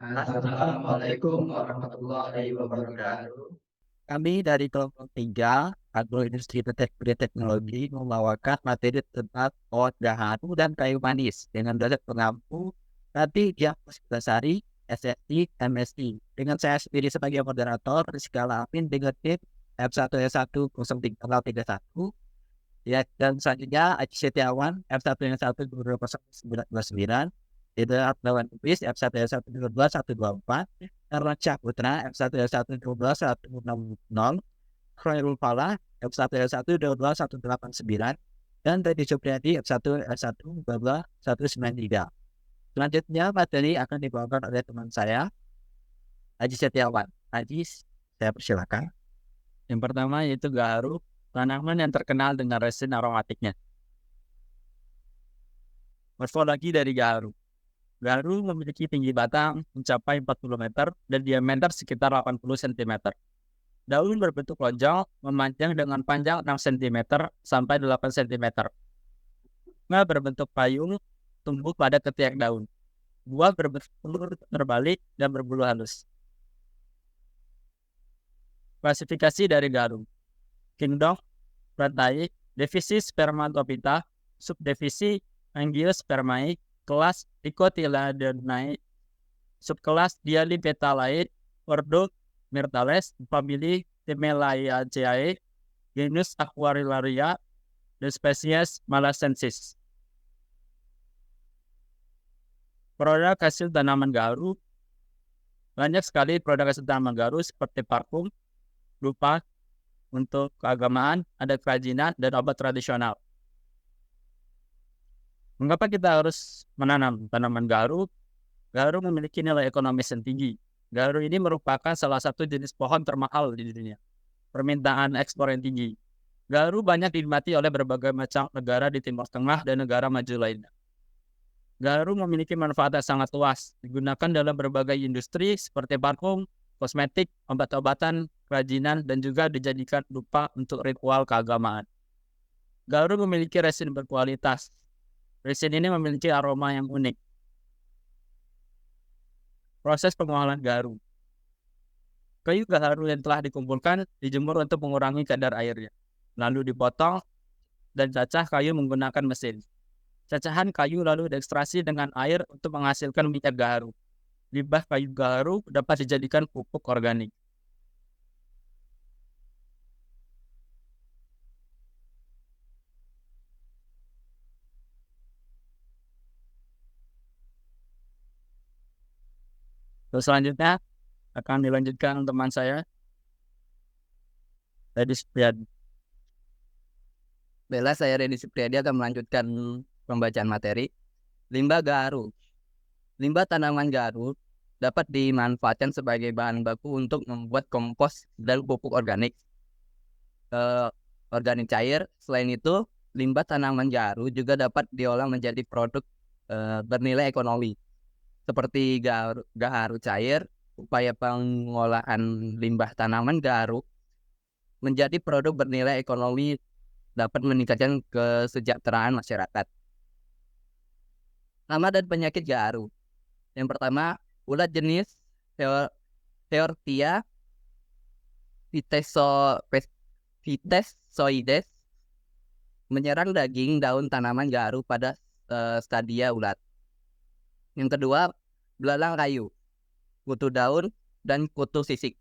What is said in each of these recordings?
Assalamualaikum warahmatullahi wabarakatuh. Kami dari kelompok 3 Agroindustri Teknologi membawakan materi tentang oat gaharu dan kayu manis dengan dosen pengampu Rati Diah Puspitasari, SSI, MSI. Dengan saya sendiri sebagai moderator, Rizky Alamin dengan tim F1E10331, ya, dan selanjutnya Aji Setiawan F1E1200929, Tidak Lawan Lubis F1E12124, Erlan Syahputra F1E1121160, Khairul Falah F1E1221189, dan Teddy Supriyadi F1E1121193. Selanjutnya materi akan dibawakan oleh teman saya, Aji Setiawan. Aji, saya persilakan. Yang pertama yaitu gaharu, tanaman yang terkenal dengan resin aromatiknya. Morfologi dari gaharu. Gaharu memiliki tinggi batang mencapai 40 meter dan diameter sekitar 80 cm. Daun berbentuk lonjong, memanjang dengan panjang 6 cm sampai 8 cm. Bunga berbentuk payung, tumbuh pada ketiak daun. Buah berbentuk terbalik dan berbulu halus. Klasifikasi dari gaharu. Kingdom, Rantai, divisi Spermatophyta, subdivisi Angiospermae, kelas Dicotyledonnae, subkelas Dialipetalae, ordo Myrtales, famili Timelaeaceae, genus Aquarilaria, dan spesies Malasensis. Produk hasil tanaman gaharu. Banyak sekali produk hasil tanaman gaharu seperti parfum, dupa, untuk keagamaan, ada kerajinan, dan obat tradisional. Mengapa kita harus menanam tanaman gaharu? Gaharu memiliki nilai ekonomis yang tinggi. Gaharu ini merupakan salah satu jenis pohon termahal di dunia. Permintaan ekspor yang tinggi. Gaharu banyak dinikmati oleh berbagai macam negara di Timur Tengah dan negara maju lainnya. Gaharu memiliki manfaat yang sangat luas, digunakan dalam berbagai industri seperti parfum, kosmetik, obat-obatan, kerajinan, dan juga dijadikan dupa untuk ritual keagamaan. Gaharu memiliki resin berkualitas. Resin ini memiliki aroma yang unik. Proses pengolahan gaharu. Kayu gaharu yang telah dikumpulkan dijemur untuk mengurangi kadar airnya. Lalu dipotong dan cacah kayu menggunakan mesin. Cacahan kayu lalu diekstraksi dengan air untuk menghasilkan minyak gaharu. Limbah kayu gaharu dapat dijadikan pupuk organik. Terus selanjutnya akan dilanjutkan teman saya, Deddy Supriyadi. Baiklah, saya Reni Supriyadi akan melanjutkan pembacaan materi. Limbah gaharu. Limbah tanaman gaharu dapat dimanfaatkan sebagai bahan baku untuk membuat kompos dan pupuk organik. Organik cair. Selain itu, limbah tanaman gaharu juga dapat diolah menjadi produk bernilai ekonomi. Seperti gaharu cair, upaya pengolahan limbah tanaman gaharu menjadi produk bernilai ekonomi dapat meningkatkan kesejahteraan masyarakat. Nama dan penyakit gaharu. Yang pertama, ulat jenis Theortia Vitesoides menyerang daging daun tanaman gaharu pada stadia ulat. Yang kedua, belalang kayu, kutu daun, dan kutu sisik.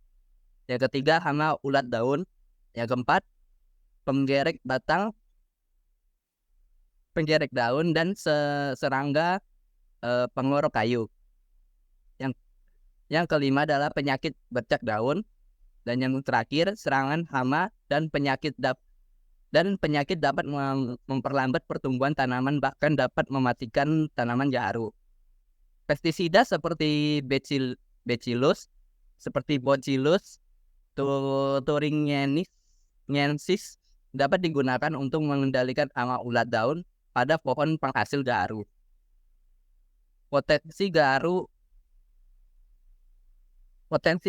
Yang ketiga, hama ulat daun. Yang keempat, penggerek batang, penggerek daun, dan serangga pengorok kayu. Yang kelima adalah penyakit bercak daun, dan yang terakhir serangan hama dan penyakit dapat memperlambat pertumbuhan tanaman, bahkan dapat mematikan tanaman gaharu. Pestisida seperti Bacillus, seperti Bacillus thuringiensis dapat digunakan untuk mengendalikan hama ulat daun pada pohon penghasil gaharu. Potensi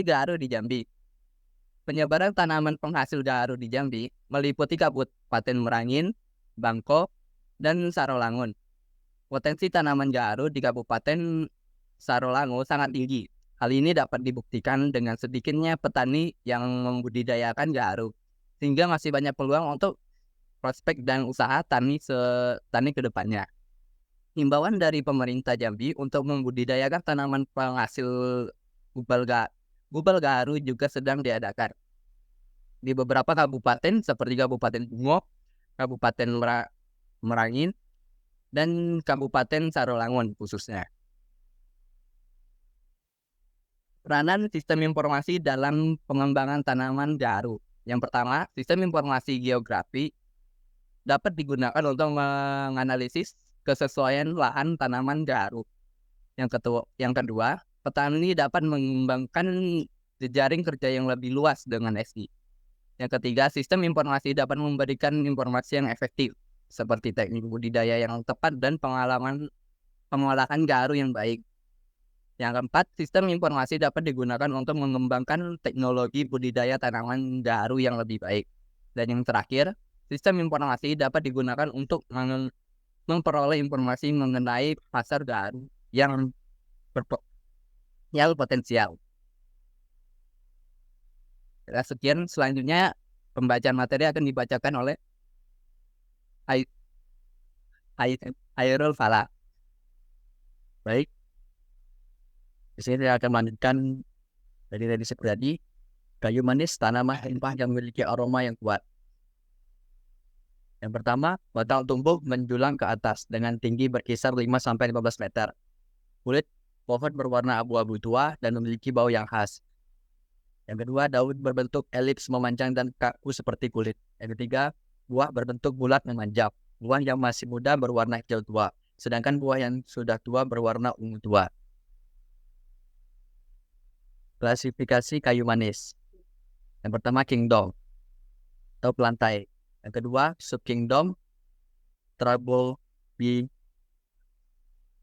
gaharu di Jambi. Penyebaran tanaman penghasil gaharu di Jambi meliputi Kabupaten Merangin, Bangko, dan Sarolangun. Potensi tanaman gaharu di Kabupaten Sarolangun sangat tinggi. Hal ini dapat dibuktikan dengan sedikitnya petani yang membudidayakan gaharu, sehingga masih banyak peluang untuk prospek dan usaha tani ke depannya. Himbauan dari pemerintah Jambi untuk membudidayakan tanaman penghasil gubal gaharu juga sedang diadakan di beberapa kabupaten seperti Kabupaten Bungo, Kabupaten Merangin, dan Kabupaten Sarolangun khususnya. Peranan sistem informasi dalam pengembangan tanaman gaharu. Yang pertama, sistem informasi geografi dapat digunakan untuk menganalisis kesesuaian lahan tanaman gaharu. Yang kedua, petani dapat mengembangkan jejaring kerja yang lebih luas dengan SI. Yang ketiga, sistem informasi dapat memberikan informasi yang efektif, seperti teknik budidaya yang tepat dan pengolahan gaharu yang baik. Yang keempat, sistem informasi dapat digunakan untuk mengembangkan teknologi budidaya tanaman gaharu yang lebih baik. Dan yang terakhir, sistem informasi dapat digunakan untuk memperoleh informasi mengenai pasar gaharu yang potensial. Sekian, selanjutnya pembacaan materi akan dibacakan oleh Hairul Fala. Baik, di sini saya akan melanjutkan dari tadi. Kayu manis tanaman rempah yang memiliki aroma yang kuat. Yang pertama, batang tumbuh menjulang ke atas dengan tinggi berkisar 5-15 meter. Kulit pohon berwarna abu-abu tua dan memiliki bau yang khas. Yang kedua, daun berbentuk elips memanjang dan kaku seperti kulit. Yang ketiga, buah berbentuk bulat memanjang. Buah yang masih muda berwarna hijau tua, sedangkan buah yang sudah tua berwarna ungu tua. Klasifikasi kayu manis. Yang pertama, kingdom atau pelantai. Yang kedua, subkingdom, trouble bee.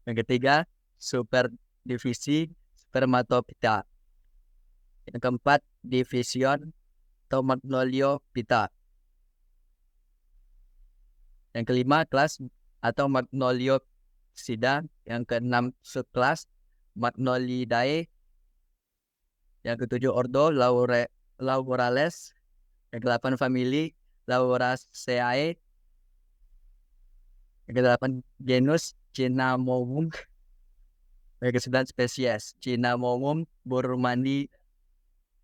Yang ketiga, superdivisi, spermatophyta. Yang keempat, division atau magnoliophyta. Yang kelima, kelas atau magnoliopsida. Yang keenam, subkelas Magnolidae. Yang ketujuh, ordo Laurales. Yang kedelapan, famili Lauraceae. Yang kedelapan, genus Cinnamomum. Yang kesembilan, spesies Cinnamomum burmani,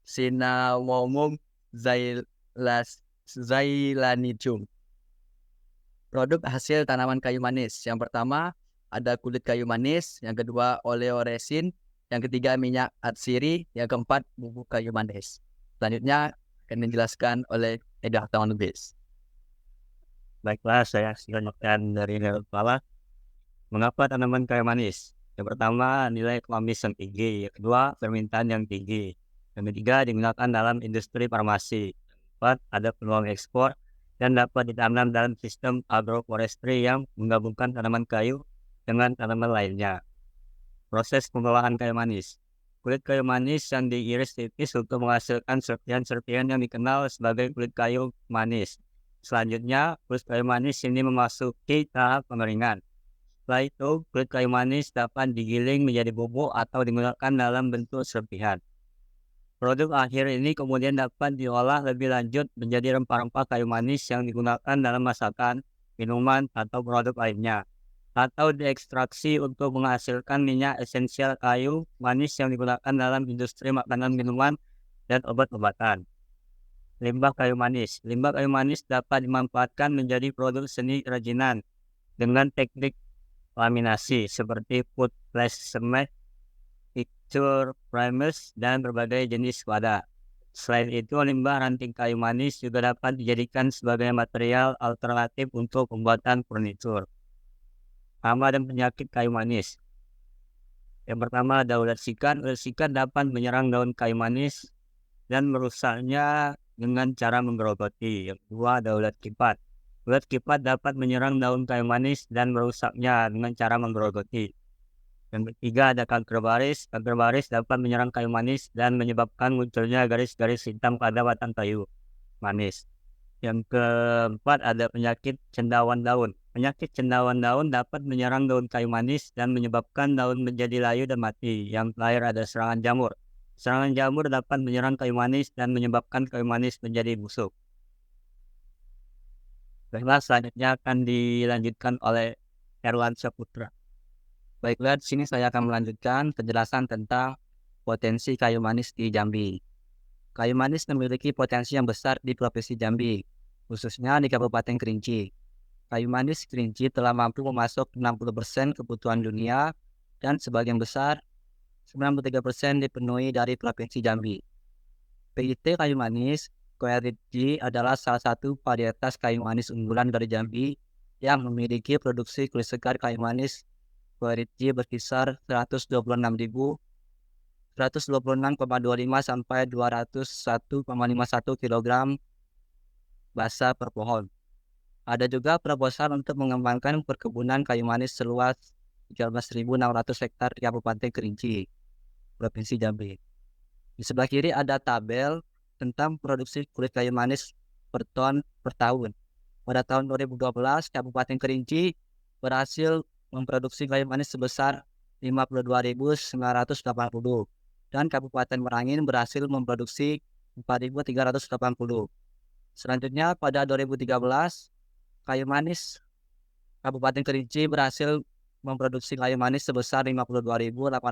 Cinnamomum zailanicum. Produk hasil tanaman kayu manis. Yang pertama, ada kulit kayu manis. Yang kedua, oleoresin. Yang ketiga, minyak atsiri. Yang keempat, bubuk kayu manis. Selanjutnya akan dijelaskan oleh Edah Tangan Lubis. Baiklah, saya lanjutkan dari kepala. Mengapa tanaman kayu manis? Yang pertama, nilai ekonomis yang tinggi. Yang kedua, permintaan yang tinggi. Yang ketiga, digunakan dalam industri farmasi. Yang keempat, ada peluang ekspor dan dapat ditanam dalam sistem agroforestry yang menggabungkan tanaman kayu dengan tanaman lainnya. Proses pengolahan kayu manis. Kulit kayu manis yang diiris tipis untuk menghasilkan serpihan-serpihan yang dikenal sebagai kulit kayu manis. Selanjutnya, kulit kayu manis ini memasuki tahap pengeringan. Setelah itu, kulit kayu manis dapat digiling menjadi bubuk atau digunakan dalam bentuk serpihan. Produk akhir ini kemudian dapat diolah lebih lanjut menjadi rempah-rempah kayu manis yang digunakan dalam masakan, minuman, atau produk lainnya, atau diekstraksi untuk menghasilkan minyak esensial kayu manis yang digunakan dalam industri makanan, minuman, dan obat-obatan. Limbah kayu manis. Limbah kayu manis dapat dimanfaatkan menjadi produk seni kerajinan dengan teknik laminasi seperti food placement, picture primers, dan berbagai jenis wadah. Selain itu, limbah ranting kayu manis juga dapat dijadikan sebagai material alternatif untuk pembuatan furnitur. Hama dan penyakit kayu manis. Yang pertama ada ulat sikat. Ulat sikat dapat menyerang daun kayu manis dan merusaknya dengan cara menggerogoti. Yang kedua ada ulat kipat. Ulat kipat dapat menyerang daun kayu manis dan merusaknya dengan cara menggerogoti. Yang ketiga ada kanker baris. Kanker baris dapat menyerang kayu manis dan menyebabkan munculnya garis-garis hitam pada batang kayu manis. Yang keempat ada penyakit cendawan daun. Penyakit cendawan daun dapat menyerang daun kayu manis dan menyebabkan daun menjadi layu dan mati. Yang terakhir ada serangan jamur. Serangan jamur dapat menyerang kayu manis dan menyebabkan kayu manis menjadi busuk. Baiklah, selanjutnya akan dilanjutkan oleh Erwan Saputra. Baiklah, di sini saya akan melanjutkan penjelasan tentang potensi kayu manis di Jambi. Kayu manis memiliki potensi yang besar di Provinsi Jambi, khususnya di Kabupaten Kerinci. Kayu manis Kerinci telah mampu memasok 60% kebutuhan dunia dan sebagian besar 93% dipenuhi dari Provinsi Jambi. PIT kayu manis Koeriti adalah salah satu varietas kayu manis unggulan dari Jambi yang memiliki produksi kulit segar kayu manis Koeriti berkisar 126,25 sampai 201,51 kg basa per pohon. Ada juga proposal untuk mengembangkan perkebunan kayu manis seluas 13.600 hektar di Kabupaten Kerinci, Provinsi Jambi. Di sebelah kiri ada tabel tentang produksi kulit kayu manis per ton per tahun. Pada tahun 2012, Kabupaten Kerinci berhasil memproduksi kayu manis sebesar 52.980 dan Kabupaten Merangin berhasil memproduksi 4.380. Selanjutnya pada 2013, kayu manis Kabupaten Kerinci berhasil memproduksi kayu manis sebesar 52.872.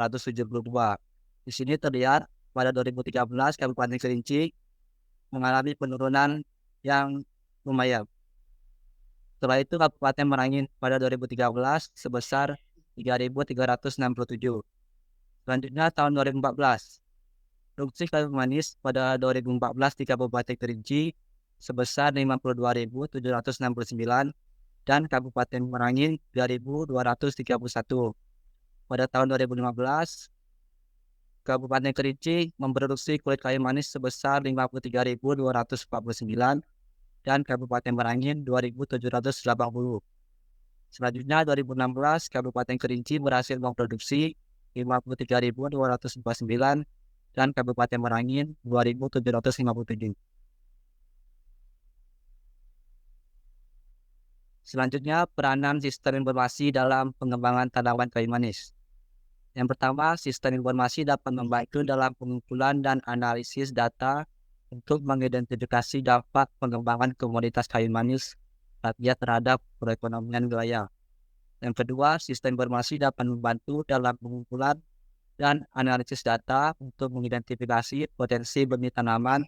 Di sini terlihat pada 2013 Kabupaten Kerinci mengalami penurunan yang lumayan. Setelah itu Kabupaten Merangin pada 2013 sebesar 3.367. Selanjutnya tahun 2014, produksi kayu manis pada 2014 di Kabupaten Kerinci sebesar 52.769 dan Kabupaten Merangin 2.231. Pada tahun 2015, Kabupaten Kerinci memproduksi kulit kayu manis sebesar 53.249 dan Kabupaten Merangin 2.780. Selanjutnya 2016, Kabupaten Kerinci berhasil memproduksi 53.249 dan Kabupaten Merangin 2.757. Selanjutnya, peranan sistem informasi dalam pengembangan tanaman kayu manis. Yang pertama, sistem informasi dapat membantu dalam pengumpulan dan analisis data untuk mengidentifikasi dampak pengembangan komoditas kayu manis terhadap perekonomian wilayah. Yang kedua, sistem informasi dapat membantu dalam pengumpulan dan analisis data untuk mengidentifikasi potensi benih tanaman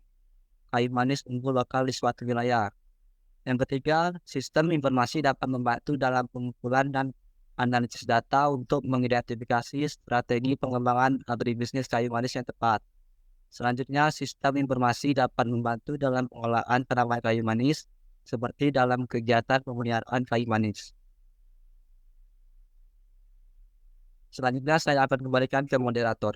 kayu manis unggul lokal di suatu wilayah. Yang ketiga, sistem informasi dapat membantu dalam pengumpulan dan analisis data untuk mengidentifikasi strategi pengembangan agribisnis kayu manis yang tepat. Selanjutnya, sistem informasi dapat membantu dalam pengolahan tanaman kayu manis seperti dalam kegiatan pemeliharaan kayu manis. Selanjutnya, saya akan kembalikan ke moderator.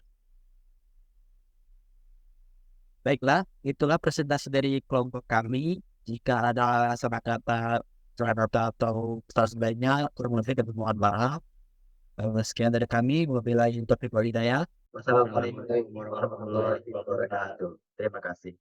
Baiklah, itulah presentasi dari kelompok kami. Jika ada salah kata atau sebaiknya kurang lebih kami mohon maaf. Sekian dari kami, wabillahi taufiq wal hidayah. Wassalamualaikum warahmatullahi wabarakatuh. Terima kasih.